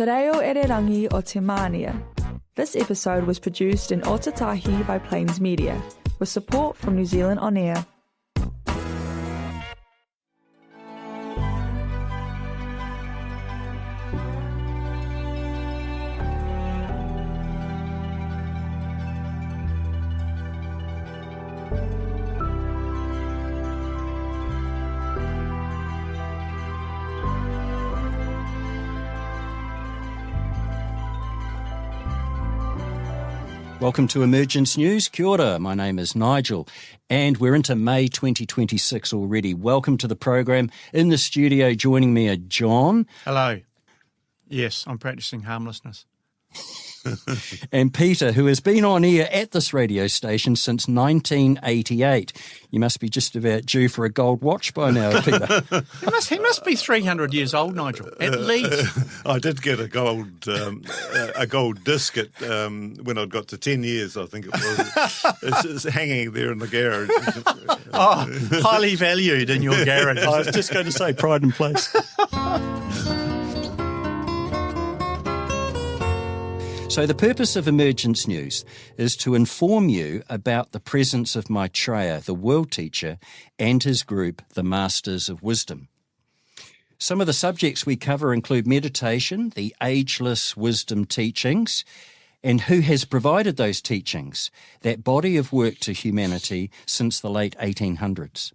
Te reo ererangi o Te Mānia. This episode was produced in Otatahi by Plains Media, with support from New Zealand On Air. Welcome to Emergence News. Kia ora, my name is Nigel, and we're into May 2026 already. Welcome to the program. In the studio joining me are John. Hello. Yes, I'm practicing harmlessness. And Peter, who has been on air at this radio station since 1988. You must be just about due for a gold watch by now, Peter. He must be 300 years old, Nigel, at least. I did get a gold disc at, when I got to 10 years, I think it was. It's hanging there in the garage. Highly valued in your garage. I was just going to say pride and place. So the purpose of Emergence News is to inform you about the presence of Maitreya, the World Teacher, and his group, the Masters of Wisdom. Some of the subjects we cover include meditation, the ageless wisdom teachings, and who has provided those teachings, that body of work to humanity since the late 1800s.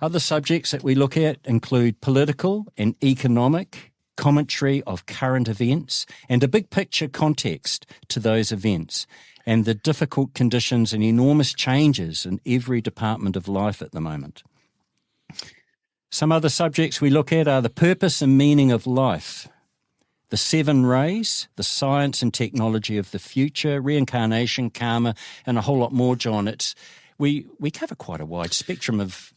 Other subjects that we look at include political and economic, commentary of current events, and a big picture context to those events, and the difficult conditions and enormous changes in every department of life at the moment. Some other subjects we look at are the purpose and meaning of life, the seven rays, the science and technology of the future, reincarnation, karma, and a whole lot more, John. We cover quite a wide spectrum of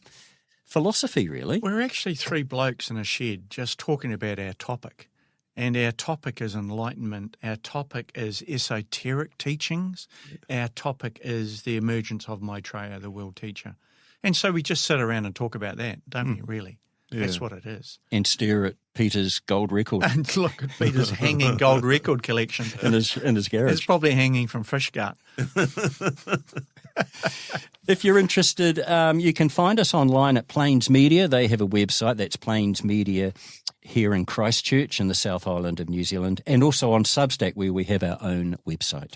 philosophy, really. We're actually three blokes in a shed just talking about our topic. And our topic is enlightenment. Our topic is esoteric teachings. Our topic is the emergence of Maitreya, the World Teacher. And so we just sit around and talk about that, don't we, really? Yeah. That's what it is. And stare at Peter's gold record. And look at Peter's hanging gold record collection. in his garage. It's probably hanging from Fishgut. If you're interested, you can find us online at Plains Media. They have a website, that's Plains Media, here in Christchurch in the South Island of New Zealand, and also on Substack, where we have our own website.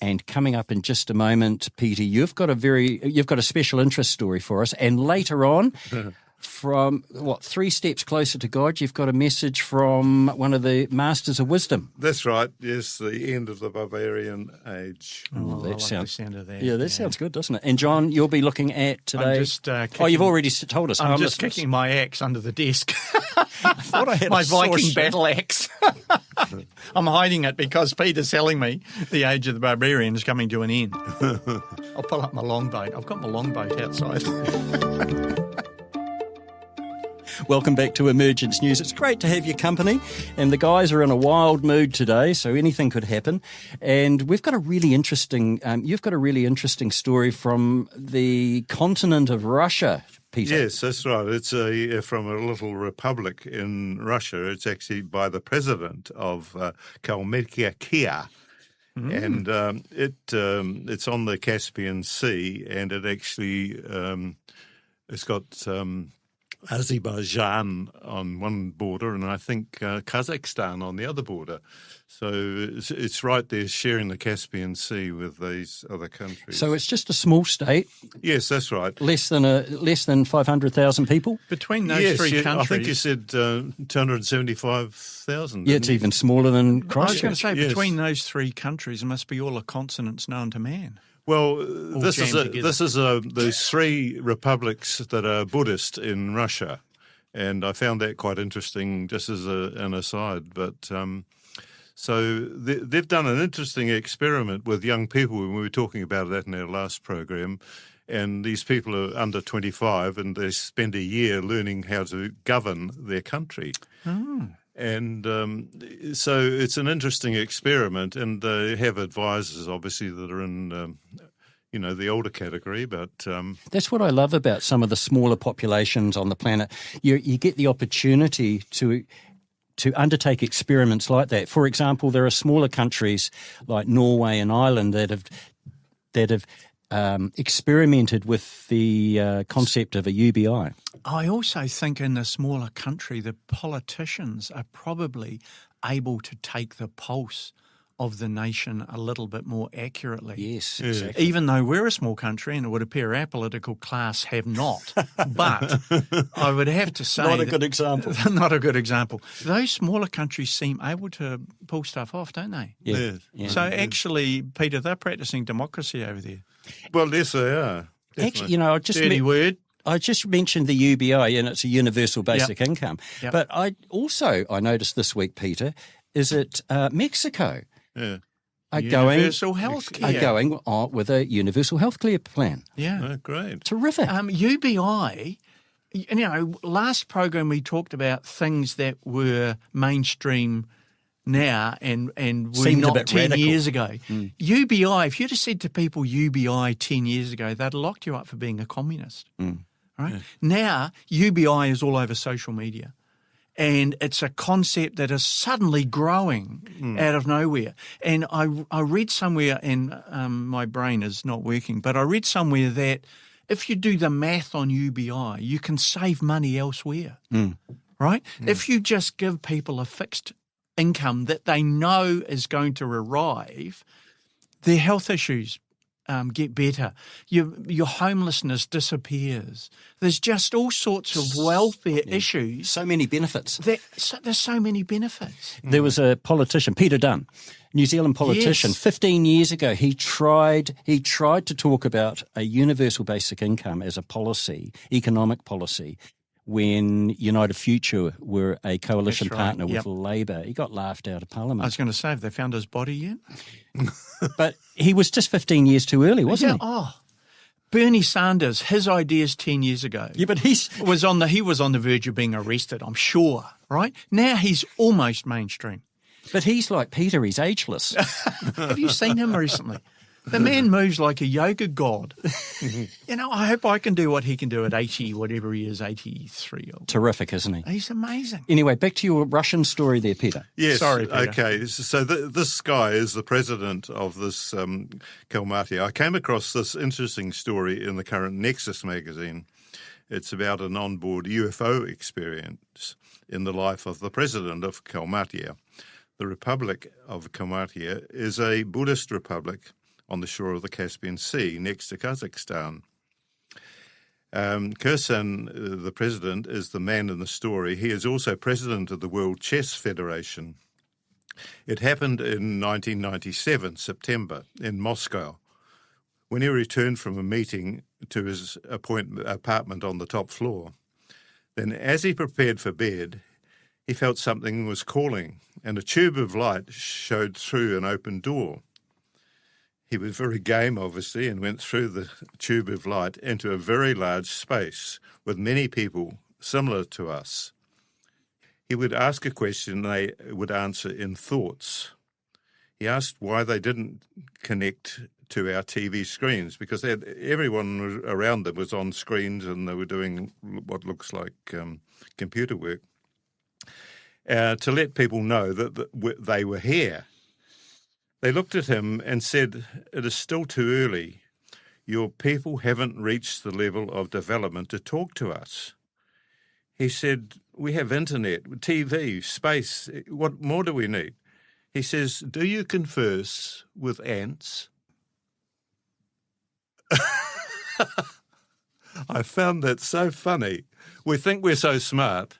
And coming up in just a moment, Peter, you've got a special interest story for us, and later on, from, 3 steps closer to God, you've got a message from one of the Masters of Wisdom. That's right, yes, the end of the Barbarian Age. Oh, I like the sound of that. Yeah, that sounds good, doesn't it? And John, you'll be looking at today. I'm just you've already told us. I'm just kicking my axe under the desk. I thought I had my Viking battle axe. I'm hiding it because Peter's telling me the age of the barbarian is coming to an end. I'll pull up my longboat. I've got my longboat outside. Welcome back to Emergence News. It's great to have your company, and the guys are in a wild mood today, so anything could happen. And we've got a really interesting, you've got a really interesting story from the continent of Russia, Peter. Yes, that's right. It's from a little republic in Russia. It's actually by the president of Kalmykia. And it's on the Caspian Sea, and it actually it's got Azerbaijan on one border, and I think Kazakhstan on the other border. So it's right there sharing the Caspian Sea with these other countries. So it's just a small state. Yes, that's right. Less than 500,000 people. Between those three countries, I think you said 275,000. Yeah, it's even smaller than Christchurch. I was going to say, between those three countries, it must be all the continents known to man. Well, this is those three republics that are Buddhist in Russia, and I found that quite interesting, just as an aside. But so they've done an interesting experiment with young people. When we were talking about that in our last program, and these people are under 25, and they spend a year learning how to govern their country. Oh. And so it's an interesting experiment, and they have advisors, obviously, that are in, the older category. But that's what I love about some of the smaller populations on the planet. You get the opportunity to undertake experiments like that. For example, there are smaller countries like Norway and Ireland that have experimented with the concept of a UBI. I also think in a smaller country, the politicians are probably able to take the pulse of the nation a little bit more accurately. Yes, exactly. Even though we're a small country, and it would appear our political class have not. But I would have to say... Not a good example. Not a good example. Those smaller countries seem able to pull stuff off, don't they? Yeah. So actually, Peter, they're practising democracy over there. Well, yes, they are. Actually, I just Dirty word. I just mentioned the UBI, and it's a universal basic income. Yep. But I noticed this week, Peter, is that Mexico are universal healthcare. Are going on with a universal healthcare plan. Yeah. Oh, great. Terrific. UBI, last program we talked about things that were mainstream now and were Seemed not 10 radical. years ago. UBI, if you'd have said to people UBI 10 years ago, they'd have locked you up for being a communist. Right? Now, UBI is all over social media. And it's a concept that is suddenly growing out of nowhere. And I read somewhere, and my brain is not working, but I read somewhere that if you do the math on UBI, you can save money elsewhere, right? If you just give people a fixed income that they know is going to arrive, their health issues get better. Your homelessness disappears. There's just all sorts of welfare issues. So many benefits. There's so many benefits. There was a politician, Peter Dunn, New Zealand politician. Yes. 15 years ago, he tried to talk about a universal basic income as a policy, economic policy, when United Future were a coalition partner with Labour. He got laughed out of Parliament. I was going to say, have they found his body yet? But he was just 15 years too early, wasn't he? Oh, Bernie Sanders, his ideas 10 years ago. Yeah, but he was on the verge of being arrested, I'm sure, right? Now he's almost mainstream. But he's like Peter, he's ageless. Have you seen him recently? The man moves like a yoga god. I hope I can do what he can do at 80, whatever he is, 83. Terrific, isn't he? He's amazing. Anyway, back to your Russian story there, Peter. Yes. Sorry, Peter. Okay. So this guy is the president of this Kalmati. I came across this interesting story in the current Nexus magazine. It's about an onboard UFO experience in the life of the president of Kalmatia. The Republic of Kalmatia is a Buddhist republic on the shore of the Caspian Sea, next to Kazakhstan. Kirsan, the president, is the man in the story. He is also president of the World Chess Federation. It happened in 1997, September, in Moscow, when he returned from a meeting to his apartment on the top floor. Then, as he prepared for bed, he felt something was calling, and a tube of light showed through an open door. He was very game, obviously, and went through the tube of light into a very large space with many people similar to us. He would ask a question, they would answer in thoughts. He asked why they didn't connect to our TV screens, because everyone around them was on screens and they were doing what looks like computer work, to let people know that they were here. They looked at him and said, "It is still too early. Your people haven't reached the level of development to talk to us." He said, "We have internet, TV, space. What more do we need?" He says, "Do you converse with ants?" I found that so funny. We think we're so smart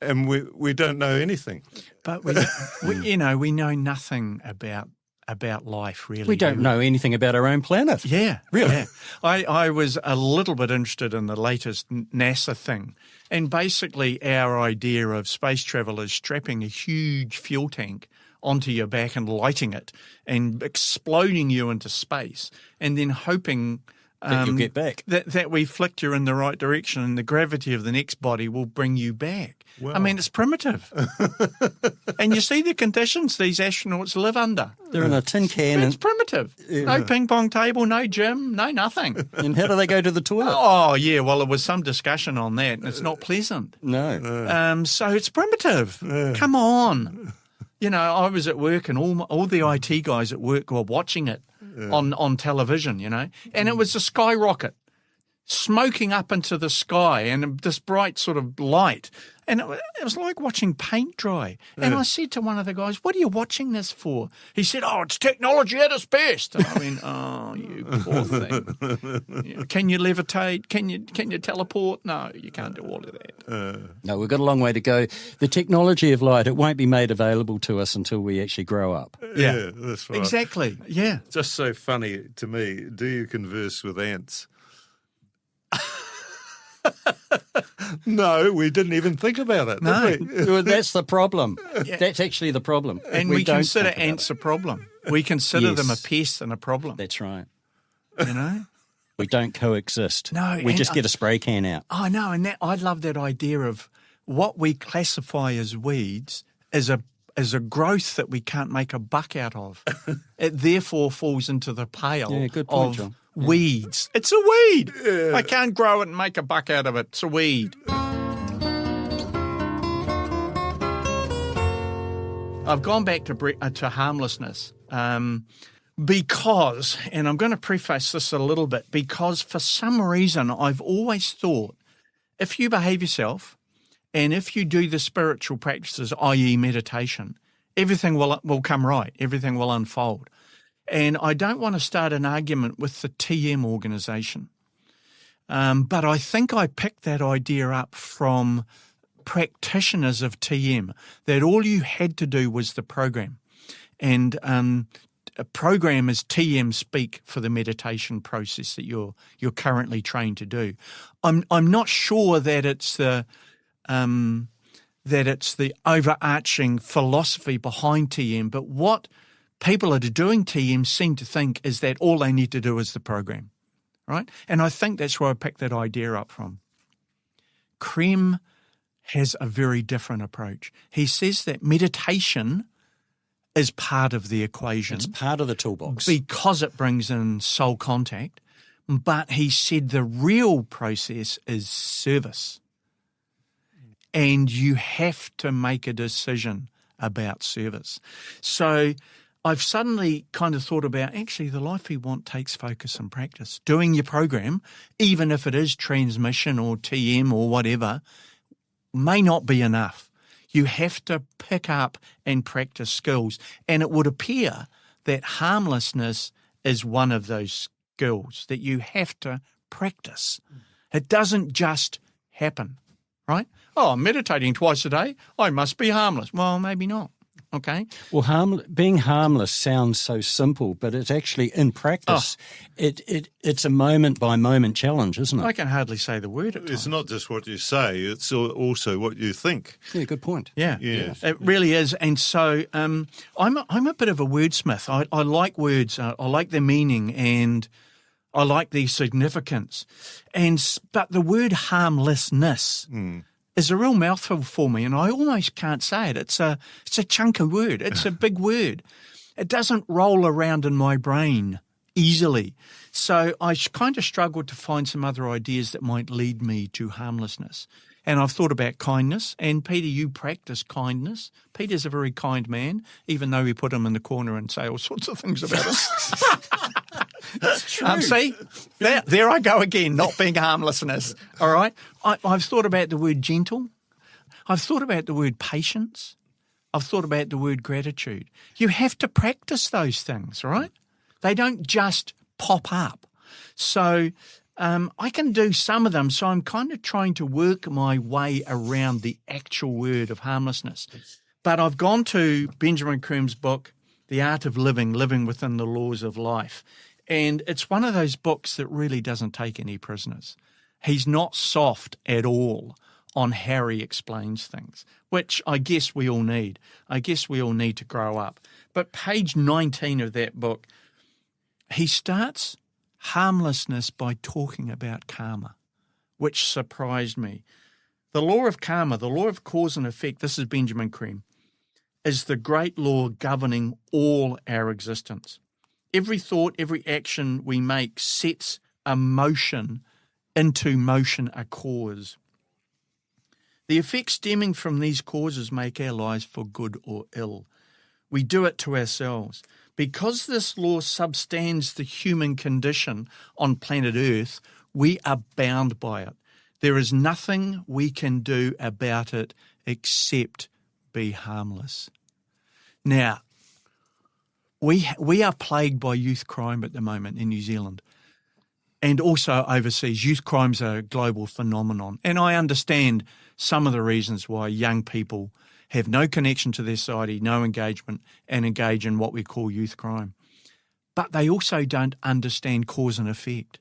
and we don't know anything. But we know nothing about life, really. We don't know anything about our own planet. Yeah. Really? Yeah. I was a little bit interested in the latest NASA thing. And basically our idea of space travel is strapping a huge fuel tank onto your back and lighting it and exploding you into space and then hoping that you'll get back. That we flicked you in the right direction and the gravity of the next body will bring you back. Wow. I mean, it's primitive. And you see the conditions these astronauts live under. They're in a tin can. It's primitive. Yeah. No ping pong table, no gym, no nothing. And how do they go to the toilet? Oh, yeah, well, there was some discussion on that, and it's not pleasant. No. So it's primitive. Come on. You know, I was at work and all the IT guys at work were watching it on television, you know, and it was a skyrocket smoking up into the sky and this bright sort of light. And it was like watching paint dry. And I said to one of the guys, "What are you watching this for?" He said, "Oh, it's technology at its best." And I went, "Oh, you poor thing. You know, can you levitate? Can you teleport? No, you can't do all of that." No, we've got a long way to go. The technology of light, it won't be made available to us until we actually grow up. Yeah, that's right. Exactly. Yeah. Just so funny to me. Do you converse with ants? No, we didn't even think about it. No. Did we? Well, that's the problem. That's actually the problem. And we don't consider think about ants a problem. We consider them a Yes. pest and a problem. That's right. You know? We don't coexist. No, we and just get a spray can out. I know, and I love that idea of what we classify as weeds as a growth that we can't make a buck out of. It therefore falls into the pale Yeah, good point, of John. weeds. It's a weed. I can't grow it and make a buck out of it. It's a weed. I've gone back to harmlessness because, and I'm going to preface this a little bit, because for some reason I've always thought if you behave yourself and if you do the spiritual practices, i.e. meditation, everything will come right, everything will unfold. And I don't want to start an argument with the TM organisation, but I think I picked that idea up from practitioners of TM, that all you had to do was the program. And a program is TM speak for the meditation process that you're currently trained to do. I'm not sure that it's the overarching philosophy behind TM, but what people that are doing TM seem to think is that all they need to do is the program, right? And I think that's where I picked that idea up from. Krem has a very different approach. He says that meditation is part of the equation. It's part of the toolbox. Because it brings in soul contact. But he said the real process is service. And you have to make a decision about service. So I've suddenly kind of thought about, actually, the life we want takes focus and practice. Doing your program, even if it is transmission or TM or whatever, may not be enough. You have to pick up and practice skills. And it would appear that harmlessness is one of those skills that you have to practice. It doesn't just happen, right? Oh, I'm meditating twice a day. I must be harmless. Well, maybe not. Okay. Well, being harmless sounds so simple, but it's actually in practice. It's a moment by moment challenge, isn't it? I can hardly say the word at times. It's not just what you say; it's also what you think. Yeah, good point. Yeah, Yeah. It really is. And so I'm a bit of a wordsmith. I like words. I like their meaning, and I like the significance. But the word harmlessness is a real mouthful for me, and I almost can't say it. It's a chunky word. It's a big word. It doesn't roll around in my brain easily. So I kind of struggled to find some other ideas that might lead me to harmlessness. And I've thought about kindness. And Peter, you practice kindness. Peter's a very kind man, even though we put him in the corner and say all sorts of things about him. That's true. See, there I go again, not being harmlessness. All right. I've thought about the word gentle. I've thought about the word patience. I've thought about the word gratitude. You have to practice those things, right? They don't just pop up. So I can do some of them. So I'm kind of trying to work my way around the actual word of harmlessness. But I've gone to Benjamin Krem's book, The Art of Living Within the Laws of Life. And it's one of those books that really doesn't take any prisoners. He's not soft at all on how he explains things, which I guess we all need. I guess we all need to grow up. But page 19 of that book, he starts harmlessness by talking about karma, which surprised me. The law of karma, the law of cause and effect, this is Benjamin Creme, is the great law governing all our existence. Every thought, every action we make sets a motion into motion a cause. The effects stemming from these causes make our lives for good or ill. We do it to ourselves. Because this law substands the human condition on planet Earth, we are bound by it. There is nothing we can do about it except be harmless. Now, we are plagued by youth crime at the moment in New Zealand. And also overseas, youth crime's a global phenomenon. And I understand some of the reasons why young people have no connection to their society, no engagement, and engage in what we call youth crime. But they also don't understand cause and effect.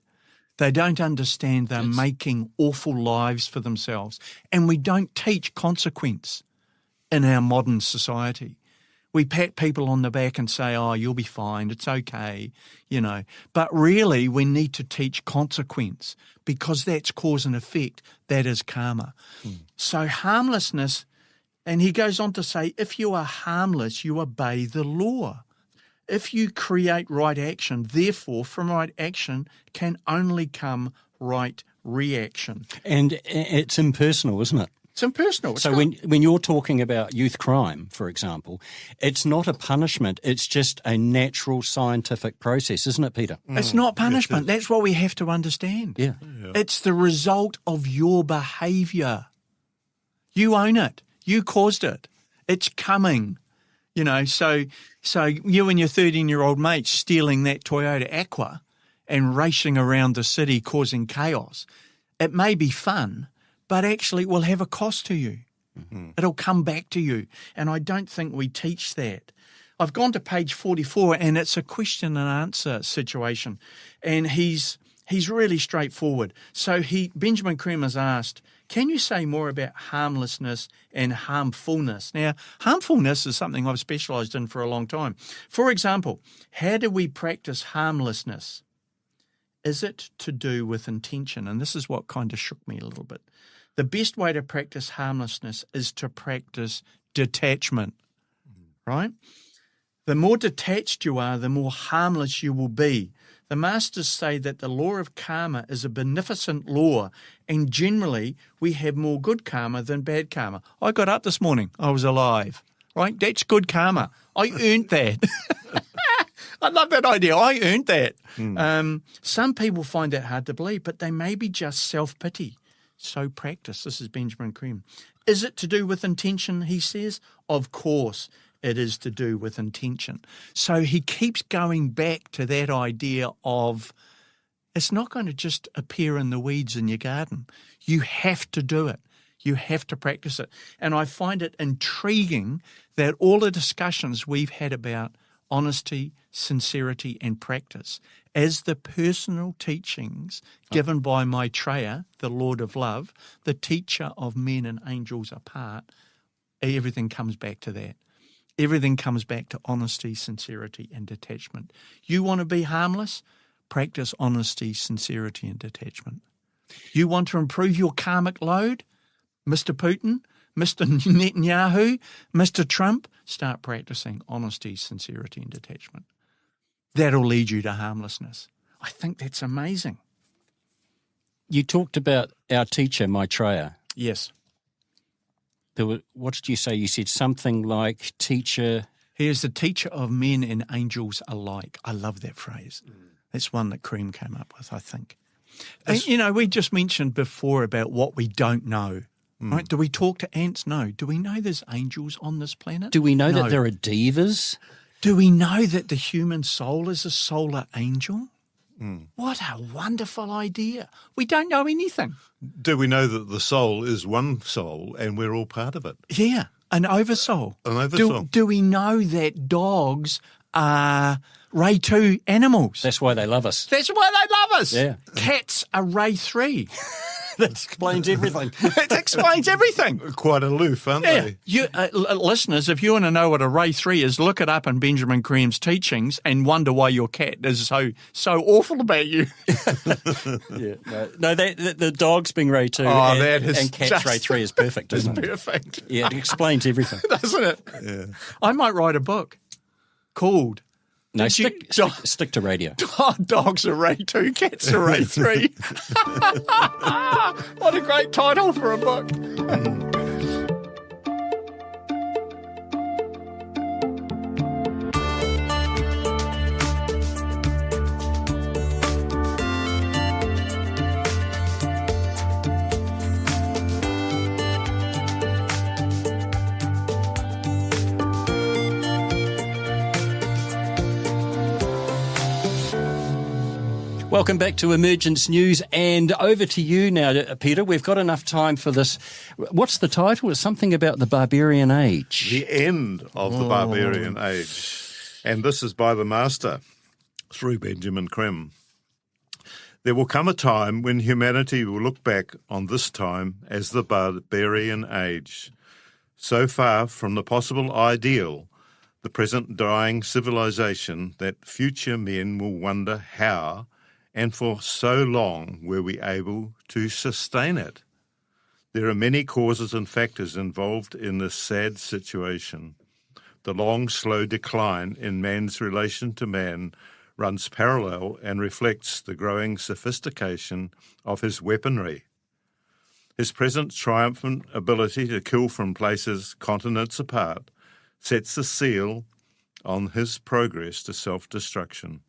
They don't understand they're making awful lives for themselves. And we don't teach consequence in our modern society. We pat people on the back and say, oh, you'll be fine, it's okay, you know. But really, we need to teach consequence because that's cause and effect. That is karma. So harmlessness, and he goes on to say, if you are harmless, you obey the law. If you create right action, therefore, from right action can only come right reaction. And it's impersonal, isn't it? It's impersonal. So when you're talking about youth crime, for example, it's not a punishment. It's just a natural scientific process, isn't it, Peter? It's not punishment. That's what we have to understand. Yeah. It's the result of your behaviour. You own it. You caused it. It's coming. You know, so you and your 13-year-old mate stealing that Toyota Aqua and racing around the city causing chaos. It may be fun, but actually it will have a cost to you. Mm-hmm. It'll come back to you. And I don't think we teach that. I've gone to page 44 and it's a question and answer situation. And he's really straightforward. So Benjamin Creme has asked, can you say more about harmlessness and harmfulness? Now, harmfulness is something I've specialised in for a long time. For example, how do we practice harmlessness? Is it to do with intention? And this is what kind of shook me a little bit. The best way to practice harmlessness is to practice detachment, right? The more detached you are, the more harmless you will be. The masters say that the law of karma is a beneficent law, and generally we have more good karma than bad karma. I got up this morning. I was alive, right? That's good karma. I earned that. I love that idea. I earned that. Some people find that hard to believe, but they may be just self-pity. So practice. This is Benjamin Creme. Is it to do with intention, he says? Of course it is to do with intention. So he keeps going back to that idea of it's not going to just appear in the weeds in your garden. You have to do it. You have to practice it. And I find it intriguing that all the discussions we've had about honesty, sincerity, and practice as the personal teachings given by Maitreya, the Lord of Love, the teacher of men and angels apart, everything comes back to that. Everything comes back to honesty, sincerity, and detachment. You want to be harmless? Practice honesty, sincerity, and detachment. You want to improve your karmic load? Mr. Putin, Mr. Netanyahu, Mr. Trump, start practicing honesty, sincerity, and detachment. That'll lead you to harmlessness. I think that's amazing. You talked about our teacher, Maitreya. Yes. What did you say? You said something like teacher. He is the teacher of men and angels alike. I love that phrase. That's one that Creme came up with, I think. And, you know, we just mentioned before about what we don't know. Right? Do we talk to ants? No. Do we know there's angels on this planet? Do we know that there are divas? Do we know that the human soul is a solar angel? What a wonderful idea. We don't know anything. Do we know that the soul is one soul and we're all part of it? Yeah, an oversoul. An oversoul. Do we know that dogs are Ray 2 animals? That's why they love us. That's why they love us. Yeah. Cats are Ray 3. That explains everything. It explains everything. Quite aloof, aren't they? You, listeners, if you want to know what Array 3 is, look it up in Benjamin Creme's teachings and wonder why your cat is so awful about you. Yeah, no, the dog's being Ray 2 and cat's Ray 3 is perfect, isn't it? Perfect. Yeah, it explains everything. Doesn't it? Yeah. I might write a book called... No, stick to radio. Dogs are Ray 2, cats are Ray 3. What a great title for a book. Welcome back to Emergence News, and over to you now, Peter. We've got enough time for this. What's the title? It's something about the Barbarian Age. The end of the Barbarian Age. And this is by the Master, through Benjamin Creme. There will come a time when humanity will look back on this time as the Barbarian Age. So far from the possible ideal, the present dying civilization, that future men will wonder how and for so long were we able to sustain it. There are many causes and factors involved in this sad situation. The long, slow decline in man's relation to man runs parallel and reflects the growing sophistication of his weaponry. His present triumphant ability to kill from places continents apart sets the seal on his progress to self-destruction.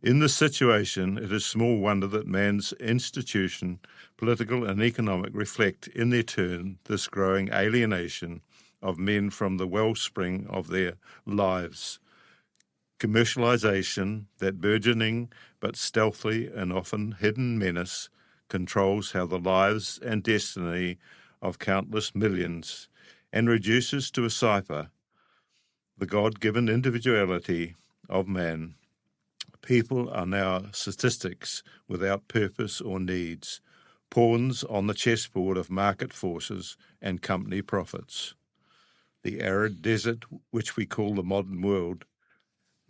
In this situation, it is small wonder that man's institution, political and economic, reflect in their turn this growing alienation of men from the wellspring of their lives. Commercialization, that burgeoning but stealthy and often hidden menace, controls how the lives and destiny of countless millions and reduces to a cipher the God-given individuality of man. People are now statistics without purpose or needs, pawns on the chessboard of market forces and company profits. The arid desert, which we call the modern world,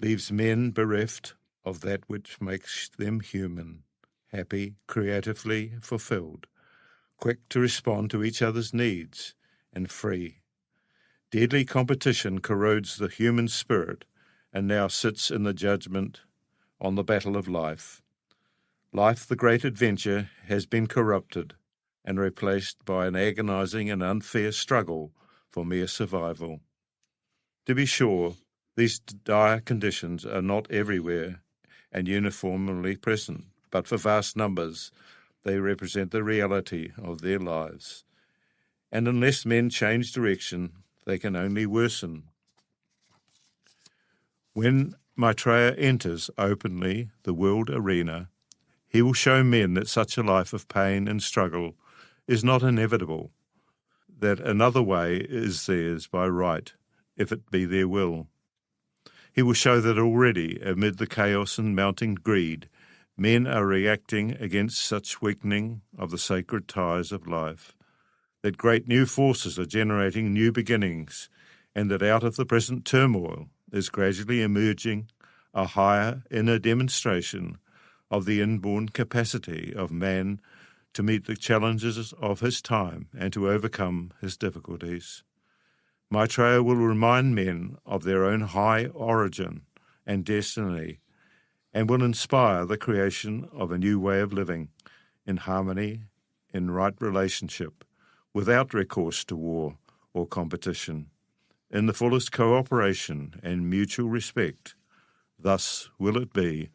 leaves men bereft of that which makes them human, happy, creatively fulfilled, quick to respond to each other's needs, and free. Deadly competition corrodes the human spirit and now sits in the judgment on the battle of life. Life, the great adventure, has been corrupted and replaced by an agonizing and unfair struggle for mere survival. To be sure, these dire conditions are not everywhere and uniformly present, but for vast numbers they represent the reality of their lives. And unless men change direction, they can only worsen. When Maitreya enters openly the world arena, he will show men that such a life of pain and struggle is not inevitable, that another way is theirs by right, if it be their will. He will show that already, amid the chaos and mounting greed, men are reacting against such weakening of the sacred ties of life, that great new forces are generating new beginnings, and that out of the present turmoil is gradually emerging a higher inner demonstration of the inborn capacity of man to meet the challenges of his time and to overcome his difficulties. Maitreya will remind men of their own high origin and destiny, and will inspire the creation of a new way of living in harmony, in right relationship, without recourse to war or competition, in the fullest cooperation and mutual respect. Thus will it be